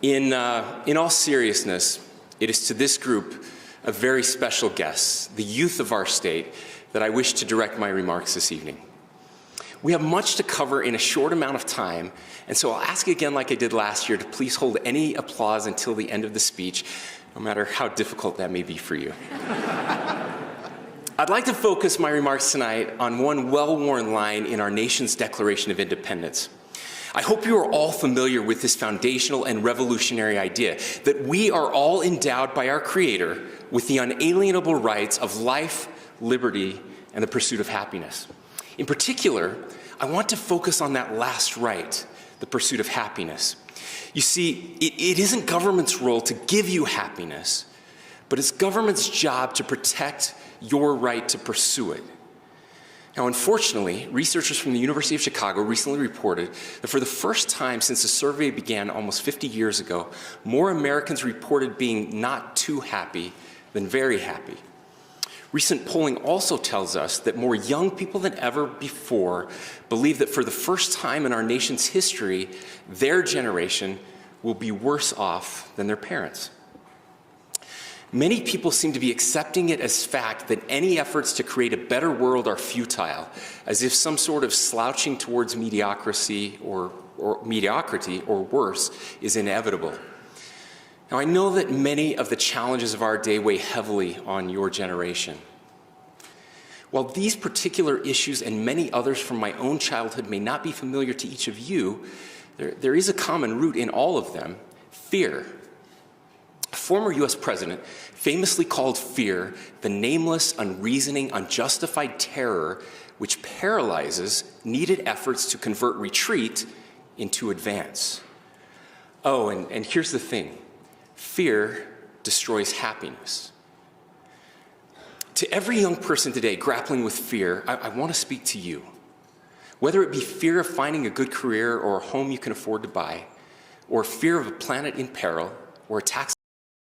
In all seriousness, it is to this group of very special guests, the youth of our state, that I wish to direct my remarks this evening. We have much to cover in a short amount of time, and so I'll ask again, like I did last year, to please hold any applause until the end of the speech, no matter how difficult that may be for you. I'd like to focus my remarks tonight on one well-worn line in our nation's Declaration of Independence. I hope you are all familiar with this foundational and revolutionary idea that we are all endowed by our Creator with the unalienable rights of life, liberty, and the pursuit of happiness. In particular, I want to focus on that last right, the pursuit of happiness. You see, it isn't government's role to give you happiness, but it's government's job to protect your right to pursue it. Now, unfortunately, researchers from the University of Chicago recently reported that for the first time since the survey began almost 50 years ago, more Americans reported being not too happy than very happy. Recent polling also tells us that more young people than ever before believe that for the first time in our nation's history, their generation will be worse off than their parents. Many people seem to be accepting it as fact that any efforts to create a better world are futile, as if some sort of slouching towards mediocrity or worse is inevitable. Now, I know that many of the challenges of our day weigh heavily on your generation. While these particular issues and many others from my own childhood may not be familiar to each of you, there is a common root in all of them: fear. A former US president famously called fear the nameless, unreasoning, unjustified terror which paralyzes needed efforts to convert retreat into advance. Oh, and here's the thing: fear destroys happiness. To every young person today grappling with fear, I want to speak to you. Whether it be fear of finding a good career or a home you can afford to buy, or fear of a planet in peril, or attacks